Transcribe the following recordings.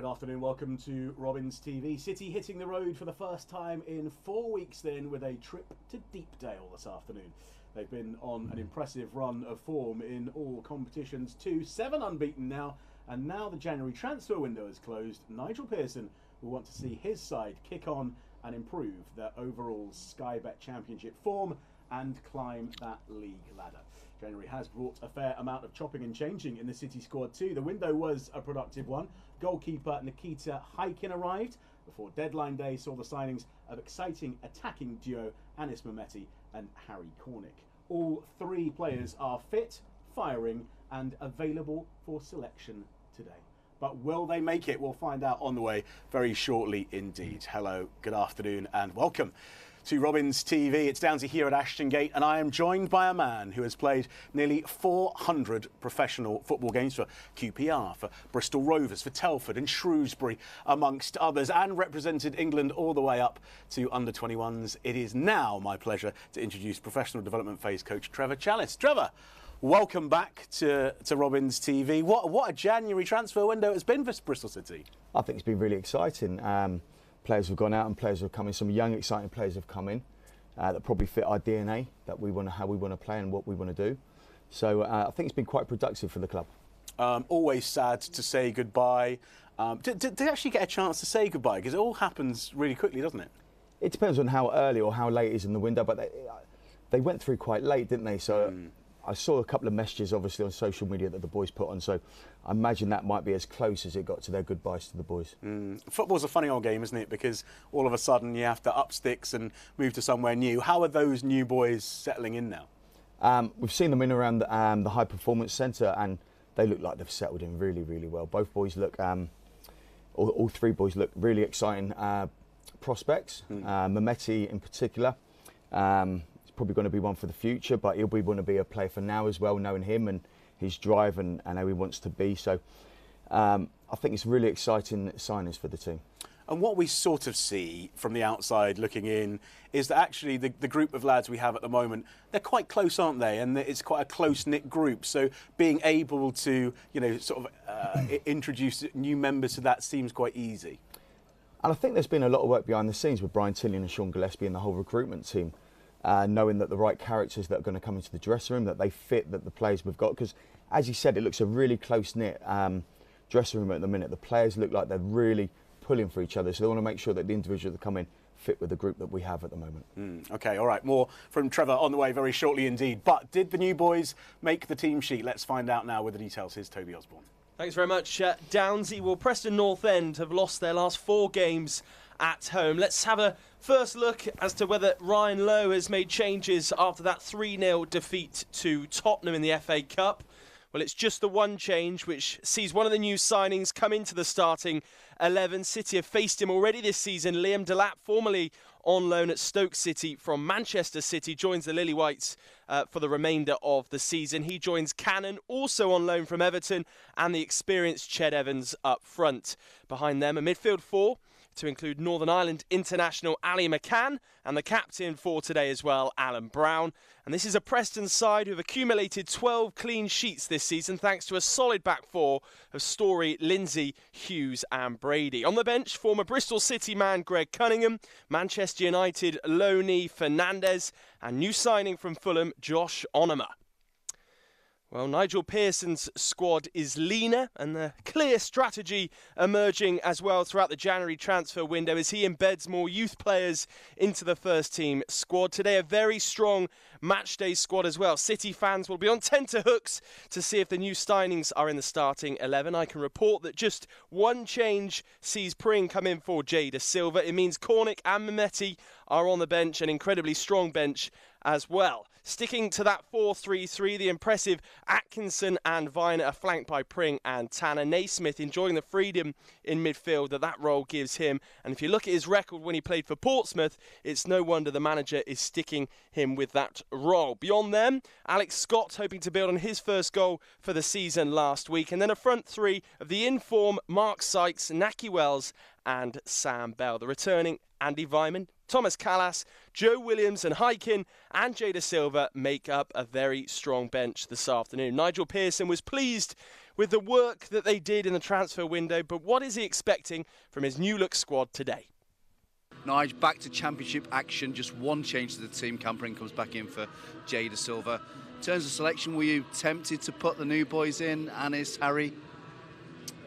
afternoon, welcome to Robins TV. City hitting the road for the first time in 4 weeks then with a trip to Deepdale this afternoon. They've been on an impressive run of form in all competitions too, 7 unbeaten now, and now the January transfer window is closed. Nigel Pearson will want to see his side kick on and improve their overall Sky Bet Championship form and climb that league ladder. January has brought a fair amount of chopping and changing in the City squad too. The window was a productive one. Goalkeeper Nikita Hykin arrived before deadline day saw the signings of exciting attacking duo Anis Mehmeti and Harry Cornick. All 3 players are fit, firing and available for selection today. But will they make it? We'll find out on the way very shortly indeed. Hello, good afternoon and welcome to Robins TV. It's Downsy here at Ashton Gate, and I am joined by a man who has played nearly 400 professional football games for QPR, for Bristol Rovers, for Telford and Shrewsbury, amongst others, and represented England all the way up to under-21s. It is now my pleasure to introduce professional development phase coach Trevor Challis. Trevor, welcome back to Robins TV. What a January transfer window it's been for Bristol City. I think it's been really exciting. Players have gone out and players have come in. Some young, exciting players have come in that probably fit our DNA, that how we want to play and what we want to do. So I think it's been quite productive for the club. Always sad to say goodbye. Did they actually get a chance to say goodbye? Because it all happens really quickly, doesn't it? It depends on how early or how late it is in the window, but they went through quite late, didn't they? So I saw a couple of messages, obviously, on social media that the boys put on, so I imagine that might be as close as it got to their goodbyes to the boys. Football's a funny old game, isn't it? Because all of a sudden you have to up sticks and move to somewhere new. How are those new boys settling in now? We've seen them in around the high performance centre, and they look like they've settled in really, really well. Both boys look, all 3 boys look really exciting prospects. Mehmeti in particular. Probably going to be one for the future, but he'll be going to be a player for now as well, knowing him and his drive and how he wants to be. So I think it's really exciting signings for the team. And what we sort of see from the outside looking in is that actually the group of lads we have at the moment, they're quite close, aren't they? And it's quite a close-knit group. So being able to, sort of introduce new members to that seems quite easy. And I think there's been a lot of work behind the scenes with Brian Tillian and Sean Gillespie and the whole recruitment team. Knowing that the right characters that are going to come into the dressing room, that they fit, that the players we've got. Because, as you said, it looks a really close-knit dressing room at the minute. The players look like they're really pulling for each other, so they want to make sure that the individuals that come in fit with the group that we have at the moment. OK, all right, more from Trevor on the way very shortly indeed. But did the new boys make the team sheet? Let's find out now with the details. Here's Toby Osborne. Thanks very much, Downsy. Well, Preston North End have lost their last 4 games at home. Let's have a first look as to whether Ryan Lowe has made changes after that 3-0 defeat to Tottenham in the FA Cup. Well, it's just the one change, which sees one of the new signings come into the starting 11. City have faced him already this season. Liam Delap, formerly on loan at Stoke City from Manchester City, joins the Lily Whites for the remainder of the season. He joins Cannon, also on loan from Everton, and the experienced Ched Evans up front. Behind them, a midfield 4 to include Northern Ireland international Ali McCann and the captain for today as well, Alan Brown. And this is a Preston side who have accumulated 12 clean sheets this season thanks to a solid back 4 of Story, Lindsay, Hughes and Brady. On the bench, former Bristol City man Greg Cunningham, Manchester United loanee Fernandez and new signing from Fulham, Josh Onoma. Well, Nigel Pearson's squad is leaner, and the clear strategy emerging as well throughout the January transfer window as he embeds more youth players into the first team squad. Today, a very strong matchday squad as well. City fans will be on tenterhooks to see if the new signings are in the starting 11. I can report that just one change sees Pring come in for Jada Silva. It means Cornick and Mehmeti are on the bench, an incredibly strong bench as well. Sticking to that 4-3-3, the impressive Atkinson and Viner are flanked by Pring and Tanner. Naismith enjoying the freedom in midfield that role gives him. And if you look at his record when he played for Portsmouth, it's no wonder the manager is sticking him with that role. Beyond them, Alex Scott hoping to build on his first goal for the season last week. And then a front 3 of the inform Mark Sykes, Naki Wells and Sam Bell. The returning Andy Vyman, Thomas Callas, Joe Williams and Hykin and Jada Silva make up a very strong bench this afternoon. Nigel Pearson was pleased with the work that they did in the transfer window, but what is he expecting from his new-look squad today? Nige, back to championship action, just one change to the team. Campering comes back in for Jay De Silva. In terms of selection, were you tempted to put the new boys in, Anis, Harry?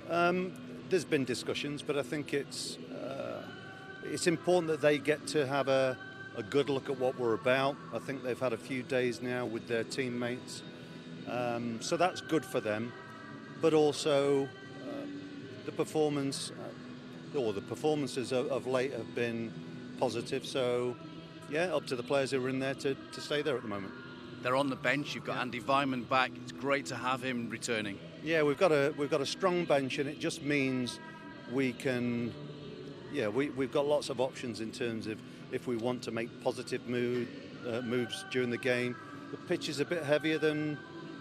There's been discussions, but I think it's important that they get to have a good look at what we're about. I think they've had a few days now with their teammates, so that's good for them. But also the performances of late have been positive. So yeah, up to the players who are in there to stay there at the moment. They're on the bench. You've got Andy Vyman back. It's great to have him returning. Yeah, we've got a strong bench, and it just means we can. Yeah, we've got lots of options in terms of if we want to make positive moves during the game. The pitch is a bit heavier than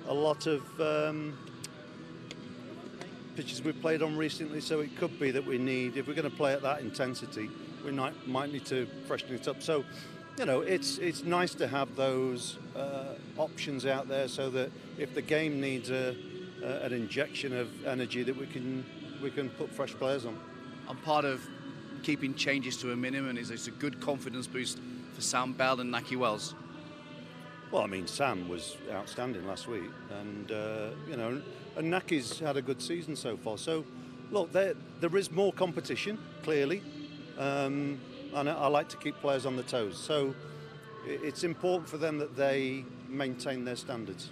a lot of pitches we've played on recently, so it could be that we need, if we're going to play at that intensity, we might need to freshen it up. So, you know, it's nice to have those options out there, so that if the game needs an injection of energy, that we can put fresh players on. And part of keeping changes to a minimum is it's a good confidence boost for Sam Bell and Naki Wells. Well, I mean, Sam was outstanding last week, and you know, and Naki's had a good season so far. So, look, there is more competition, clearly, and I like to keep players on the toes. So, it's important for them that they maintain their standards.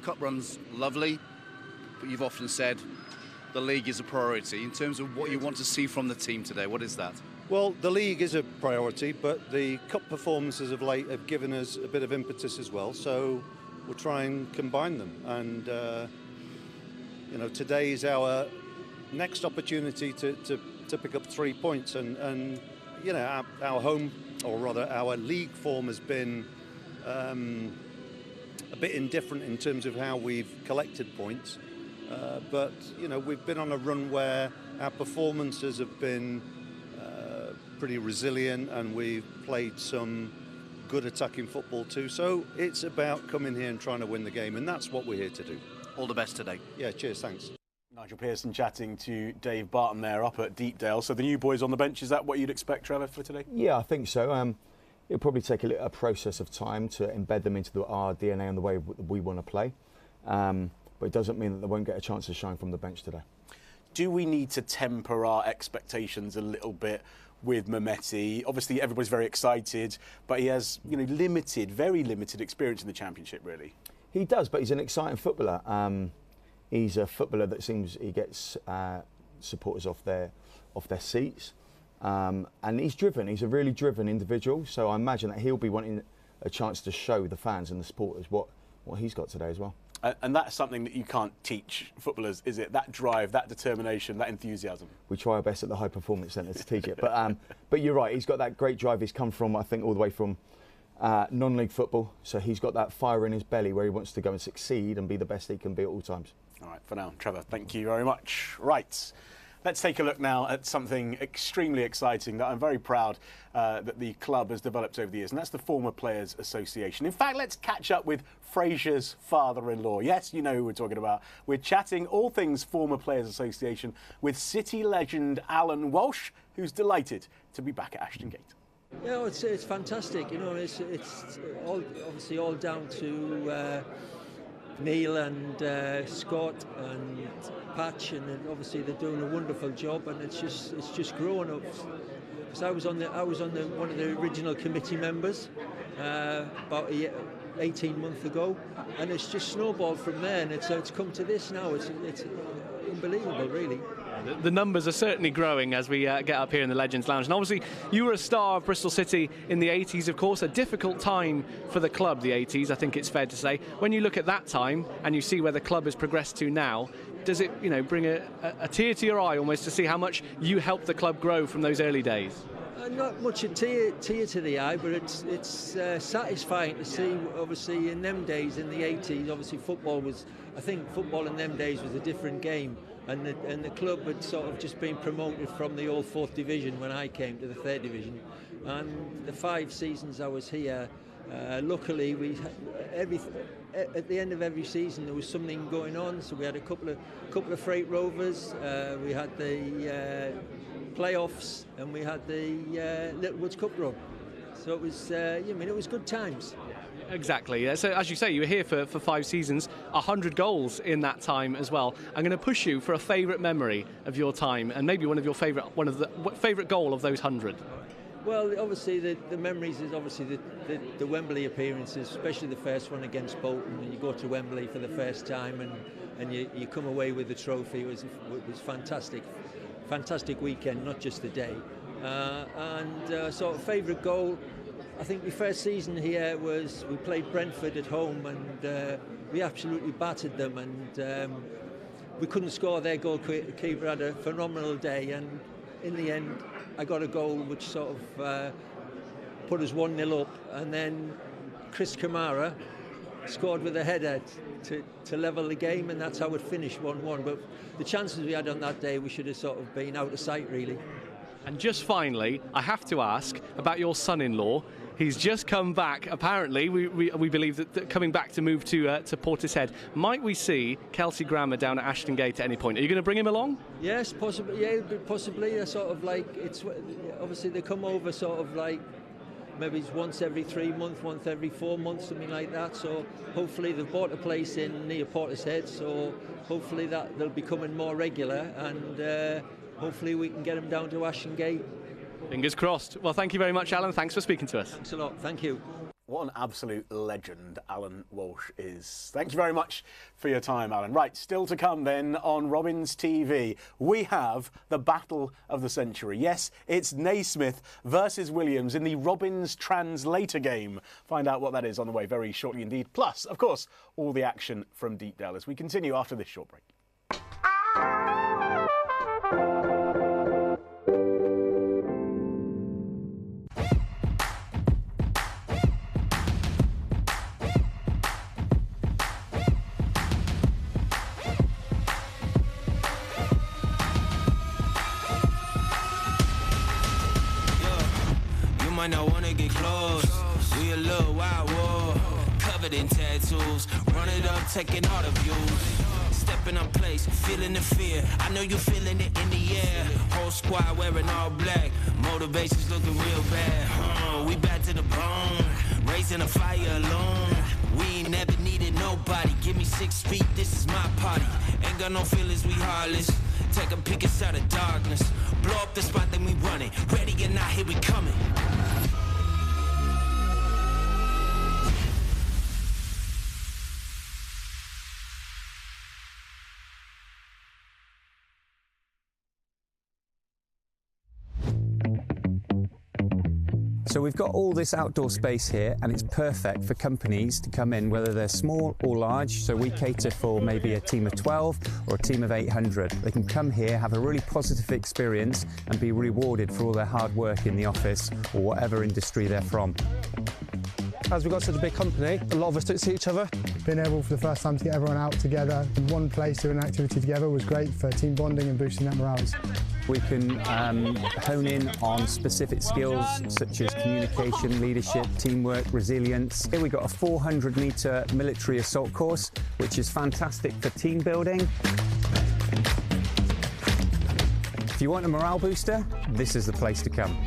Cup run's lovely, but you've often said the league is a priority. In terms of what you want to see from the team today, what is that? Well, the league is a priority, but the cup performances of late have given us a bit of impetus as well. So we'll try and combine them. And you know, today is our next opportunity to pick up 3 points. And you know, our home, or rather our league form, has been a bit indifferent in terms of how we've collected points. But you know, we've been on a run where our performances have been pretty resilient, and we've played some good attacking football too. So it's about coming here and trying to win the game, and that's what we're here to do. All the best today. Yeah, cheers, thanks. Nigel Pearson chatting to Dave Barton there up at Deepdale. So the new boys on the bench, is that what you'd expect, Trevor, for today? Yeah, I think so. It'll probably take a process of time to embed them into our DNA and the way we want to play. But it doesn't mean that they won't get a chance to shine from the bench today. Do we need to temper our expectations a little bit with Mehmeti? Obviously, everybody's very excited, but he has, you know, very limited experience in the Championship, really. He does, but he's an exciting footballer. He's a footballer that seems he gets supporters off their seats, and he's driven. He's a really driven individual. So I imagine that he'll be wanting a chance to show the fans and the supporters what he's got today as well. And that's something that you can't teach footballers, is it? That drive, that determination, that enthusiasm. We try our best at the High Performance Centre to teach it. But you're right, he's got that great drive. He's come from, I think, all the way from non-league football. So he's got that fire in his belly where he wants to go and succeed and be the best he can be at all times. All right, for now, Trevor, thank you very much. Right. Let's take a look now at something extremely exciting that I'm very proud that the club has developed over the years, and that's the Former Players Association. In fact, let's catch up with Fraser's father-in-law. Yes, you know who we're talking about. We're chatting all things Former Players Association with City legend Alan Walsh, who's delighted to be back at Ashton Gate. Yeah, it's fantastic. You know, it's all obviously all down to Neil and Scott and Patch, and obviously they're doing a wonderful job, and it's just growing up. Because I was on one of the original committee members about 18 months ago, and it's just snowballed from there, and it's come to this now. It's unbelievable, really. The numbers are certainly growing as we get up here in the Legends Lounge. And obviously, you were a star of Bristol City in the 80s, of course. A difficult time for the club, the 80s, I think it's fair to say. When you look at that time and you see where the club has progressed to now, does it, you know, bring a tear to your eye almost to see how much you helped the club grow from those early days? Not much a tear to the eye, but it's satisfying to see. Obviously, in them days, in the 80s, obviously football in them days was a different game. And the club had sort of just been promoted from the old 4th division when I came to the 3rd division. And the 5 seasons I was here, luckily at the end of every season there was something going on. So we had a couple of freight rovers, we had the playoffs, and we had the Little Woods Cup run. So it was, it was good times. Exactly. So as you say, you were here for 5 seasons, 100 goals in that time as well. I'm going to push you for a favourite memory of your time, and maybe one of the favourite goal of those 100. Well, obviously the memories is obviously the Wembley appearances, especially the first one against Bolton. When you go to Wembley for the first time and you come away with the trophy, it was fantastic weekend, not just the day. Sort of favourite goal, I think my first season here was we played Brentford at home, and we absolutely battered them, and we couldn't score. Their goalkeeper had a phenomenal day, and in the end I got a goal which sort of put us 1-0 up, and then Chris Kamara scored with a header to level the game, and that's how it finished 1-1. But the chances we had on that day, we should have sort of been out of sight, really. And just finally, I have to ask about your son-in-law. He's just come back. Apparently, we believe that coming back to move to Portishead. Might we see Kelsey Grammer down at Ashton Gate at any point? Are you going to bring him along? Yes, possibly. Yeah, possibly. They're sort of like, it's obviously they come over sort of like maybe it's once every 3 months, once every 4 months, something like that. So hopefully they've bought a place in near Portishead. So hopefully that they'll be coming more regular, and hopefully we can get them down to Ashton Gate. Fingers crossed. Well, thank you very much, Alan. Thanks for speaking to us. Thanks a lot. Thank you. What an absolute legend Alan Walsh is. Thank you very much for your time, Alan. Right, still to come then on Robins TV, we have the battle of the century. Yes, it's Naismith versus Williams in the Robins translator game. Find out what that is on the way very shortly indeed. Plus, of course, all the action from Deepdale as we continue after this short break. Might not wanna get close. We a little wild war, covered in tattoos. Run it up, taking all the views. Stepping up place, feeling the fear. I know you feeling it in the air. Whole squad wearing all black. Motivation's looking real bad. We back to the bone, raising a fire alone. We ain't never needed nobody. Give me 6 feet, this is my party. Ain't got no feelings, we heartless. Take a peek inside the darkness. Blow up the spot, then we run it. Ready or not, here we coming. So we've got all this outdoor space here, and it's perfect for companies to come in, whether they're small or large. So we cater for maybe a team of 12 or a team of 800. They can come here, have a really positive experience, and be rewarded for all their hard work in the office or whatever industry they're from. As we've got such a big company, a lot of us don't see each other. Being able for the first time to get everyone out together in one place doing an activity together was great for team bonding and boosting that morale. We can hone in on specific skills such as communication, leadership, teamwork, resilience. Here we've got a 400-metre military assault course, which is fantastic for team building. If you want a morale booster, this is the place to come.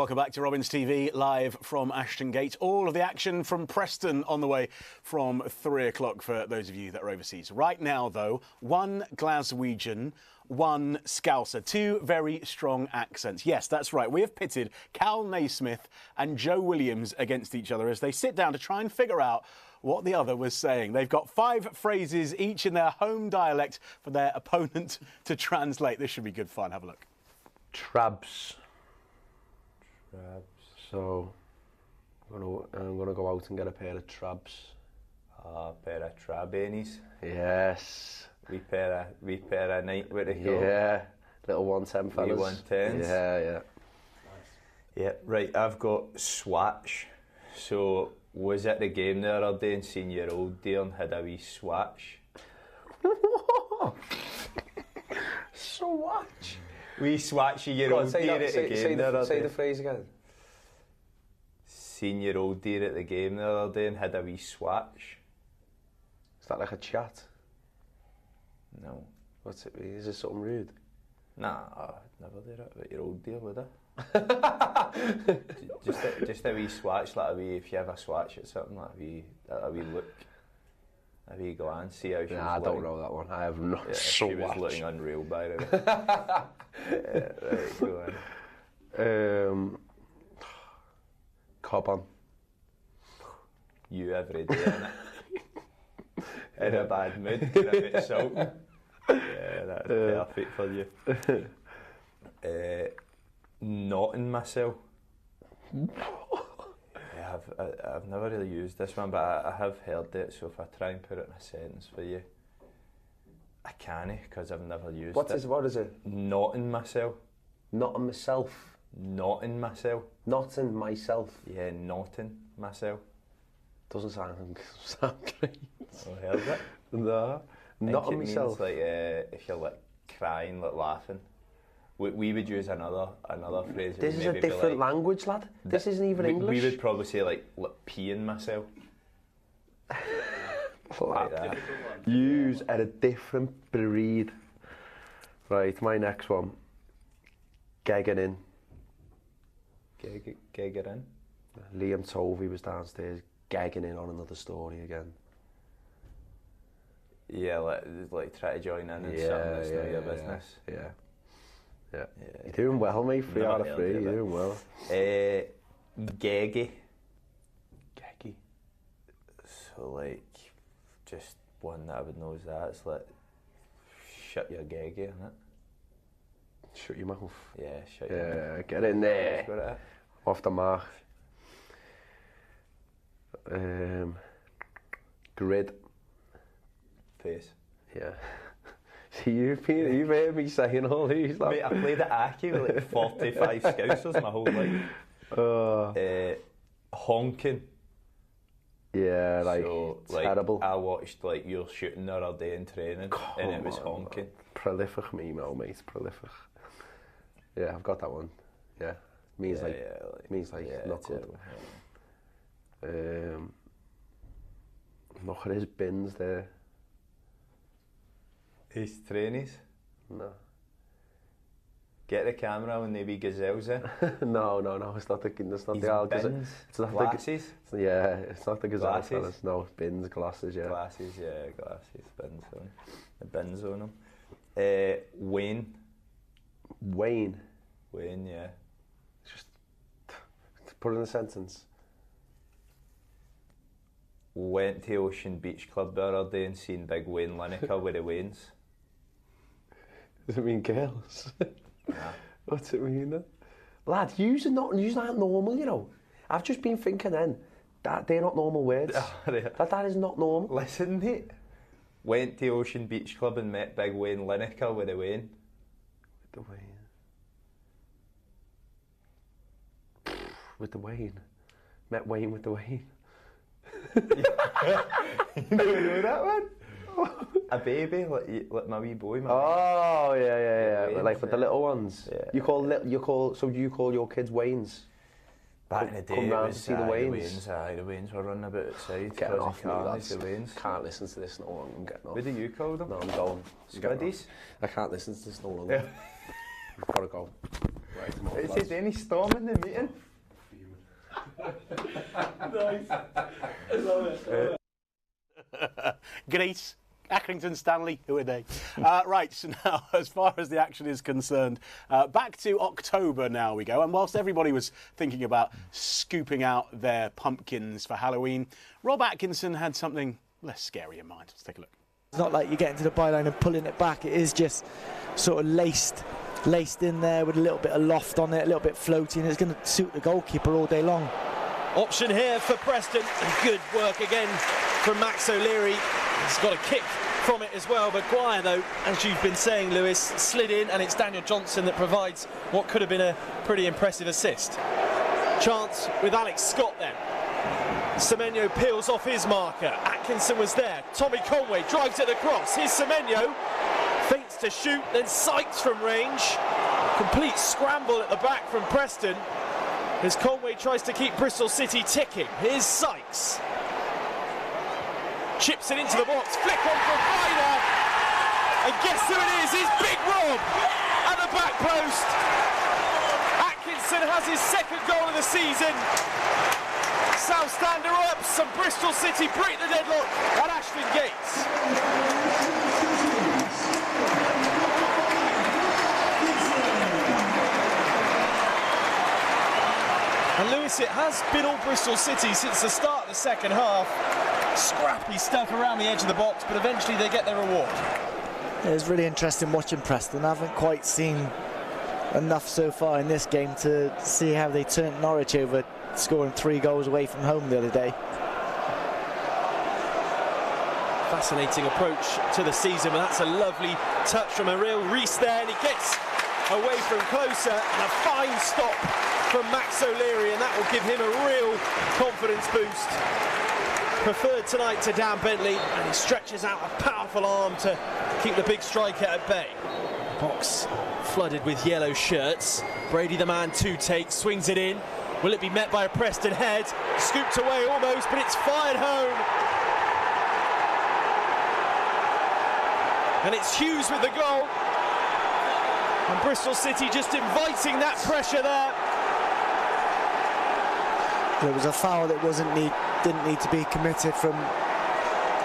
Welcome back to Robins TV, live from Ashton Gate. All of the action from Preston on the way from 3 o'clock for those of you that are overseas. Right now, though, one Glaswegian, one Scouser. Two very strong accents. Yes, that's right. We have pitted Cal Naismith and Joe Williams against each other as they sit down to try and figure out what the other was saying. They've got 5 phrases each in their home dialect for their opponent to translate. This should be good fun. Have a look. Trabs. So I'm gonna go out and get a pair of trabs. A pair of trabenis. Yes. We pair of night with the go. Yeah. Little 110 fellas. 110s. Yeah, yeah. Nice. Yeah, right. I've got swatch. So was at the game the other day and seen your old dear and had a wee swatch. Swatch. We swatchy your old dear at the game the other day. Say the phrase again. Seen your old dear at the game the other day and had a wee swatch. Is that like a chat? No. What's it mean? Is it something rude? Nah, I'd never do that with your old dear, would I? just a wee swatch, like a wee, if you have a swatch at something, like a wee look. A wee glance, see how she was I don't know that one. I have not. Yeah, so she was much. looking unreal by the way. Yeah, right, go on. Cob on. You every day, innit? In a bad mood, get a bit salty. Yeah, that's perfect for you. Knotting myself. I've never really used this one, but I have heard it, so if I try and put it in a sentence for you, I can't, because I've never used it. What is it? Knotting myself. Knotting myself. Knotting myself. Knotting myself. Yeah, knotting myself. Doesn't sound great. Oh, heard it? No. Knotting myself. Like if you're like crying, like laughing. We would use another phrase. This is a different language, lad. This isn't even English. We would probably say like peeing myself. Like that. Use at a different breed. Right, my next one. Gagging in. Gagging in? Liam Tovey was downstairs gagging in on another story again. Yeah, like try to join in and something that's not your business. Yeah. You're doing well, mate. 3 out of 3. You're doing well. Geggy. Geggy. So like, just one that I would know is that. It's like, shut your geggy, innit? Shut your mouth. Yeah, shut your mouth. Yeah, get in there. Off the mark. Grid. Face. Yeah. See, you've heard me saying all these. Like. Mate, I played at Aki with like 45 Scousers my whole life. Honking. Yeah, like, so, terrible. I watched like your shooting the other day in training, and it was honking. Prolific emo, mate. Prolific. Yeah, I've got that one. Yeah, means not good. Look at his bins there. His trainees? No. Get the camera when they be gazelles in. No, it's not the bins, it's not glasses. It's not the gazelle Glasses. fellas. No, bins, glasses. Yeah. Glasses, bins on. The bins on them. Wayne. Wayne, yeah. Just put it in a sentence. Went to Ocean Beach Club the other day and seen Big Wayne Lineker with the Waynes. Does it mean girls? Nah. What's it mean then? Lad, use that normal, you know. I've just been thinking then, that they're not normal words. that is not normal. Listen, mate. Went to Ocean Beach Club and met Big Wayne Lineker with the Wayne. With the Wayne. Met Wayne with the Wayne. You don't know that one? A baby, like my wee boy. Oh, yeah. Waynes, like with the little ones. Yeah. You call your kids Waynes? Back in the day, come round was, to see the Waynes. The Waynes were running about outside. Getting off me, lads. The Waynes. Can't listen to this no longer. I'm getting off. What do you call them? No, I'm going. Scuddies? I can't listen to this no longer. I've got to go. Is he doing? He's storming the meeting. Nice. Love it. Greece, Accrington, Stanley, who are they? Right, so now, as far as the action is concerned, back to October now we go. And whilst everybody was thinking about scooping out their pumpkins for Halloween, Rob Atkinson had something less scary in mind. Let's take a look. It's not like you're getting to the byline and pulling it back. It is just sort of laced in there with a little bit of loft on it, a little bit floating. It's going to suit the goalkeeper all day long. Option here for Preston. Good work again from Max O'Leary. He's got a kick from it as well. But Guire, though, as you've been saying, Lewis, slid in, and it's Daniel Johnson that provides what could have been a pretty impressive assist. Chance with Alex Scott then. Semenyo peels off his marker. Atkinson was there. Tommy Conway drives it across. Here's Semenyo. Feints to shoot, then Sykes from range. Complete scramble at the back from Preston as Conway tries to keep Bristol City ticking. Here's Sykes. Chips it into the box. Flick on from Ryder. And guess who it is? It's Big Rob at the back post. Atkinson has his second goal of the season. South Stand are up. Some Bristol City break the deadlock at Ashton Gates. And Lewis, it has been all Bristol City since the start of the second half. Scrappy stuff around the edge of the box, but eventually they get their reward. It was really interesting watching Preston. I haven't quite seen enough so far in this game to see how they turned Norwich over, scoring 3 goals away from home the other day. Fascinating approach to the season, but that's a lovely touch from a real Reese there, and he gets away from closer, and a fine stop from Max O'Leary, and that will give him a real confidence boost. Preferred tonight to Dan Bentley, and he stretches out a powerful arm to keep the big striker at bay. Box flooded with yellow shirts. Brady, the man to take, swings it in. Will it be met by a Preston head? Scooped away almost, but it's fired home. And it's Hughes with the goal. And Bristol City just inviting that pressure there. It was a foul that didn't need to be committed from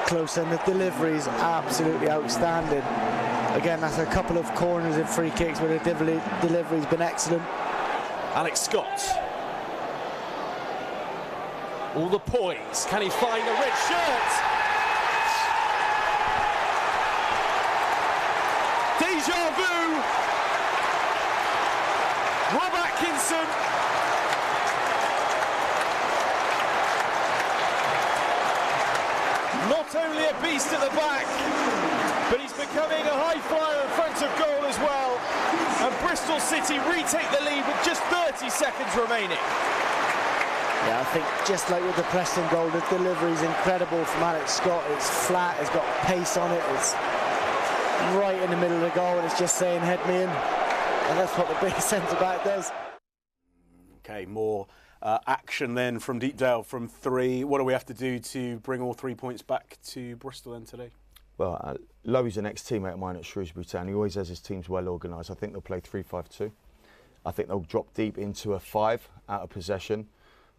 close, and the delivery is absolutely outstanding. Again, that's a couple of corners and free kicks where the delivery's been excellent. Alex Scott. All the poise. Can he find the red shirt? Deja vu. Rob Atkinson. Not only a beast at the back, but he's becoming a high flyer in front of goal as well. And Bristol City retake the lead with just 30 seconds remaining. Yeah, I think just like with the Preston goal, the delivery is incredible from Alex Scott. It's flat, it's got pace on it, it's right in the middle of the goal, and it's just saying, head me in. And that's what the big centre-back does. Okay, more action then from Deepdale from 3. What do we have to do to bring all 3 points back to Bristol then today? Well, Lowe's an ex-teammate of mine at Shrewsbury Town. He always has his teams well organised. I think they'll play 3-5-2. I think they'll drop deep into a 5 out of possession.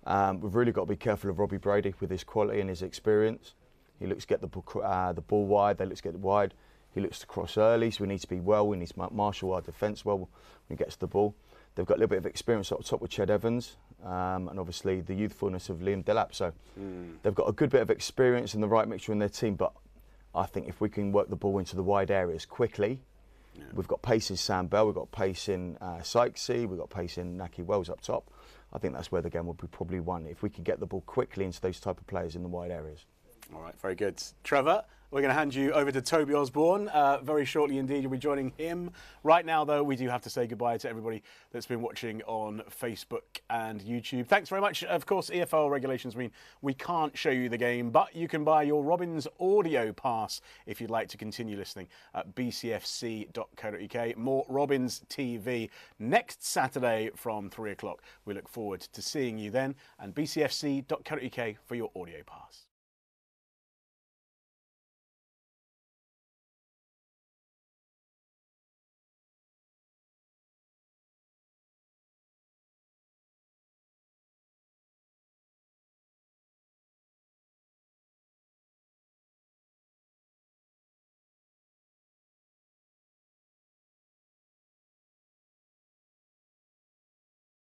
We've really got to be careful of Robbie Brady with his quality and his experience. He looks to get the ball wide, they look to get it wide. He looks to cross early, so we need to be well. We need to marshal our defence well when he gets the ball. They've got a little bit of experience up top with Ched Evans, and obviously the youthfulness of Liam Delap. So they've got a good bit of experience and the right mixture in their team. But I think if we can work the ball into the wide areas quickly, we've got pace in Sam Bell, we've got pace in Sykesy, we've got pace in Naki Wells up top. I think that's where the game will be probably won, if we can get the ball quickly into those type of players in the wide areas. All right, very good. Trevor, we're going to hand you over to Toby Osborne very shortly indeed. You'll be joining him. Right now, though, we do have to say goodbye to everybody that's been watching on Facebook and YouTube. Thanks very much. Of course, EFL regulations mean we can't show you the game, but you can buy your Robins audio pass if you'd like to continue listening at bcfc.co.uk. More Robins TV next Saturday from 3 o'clock. We look forward to seeing you then, and bcfc.co.uk for your audio pass.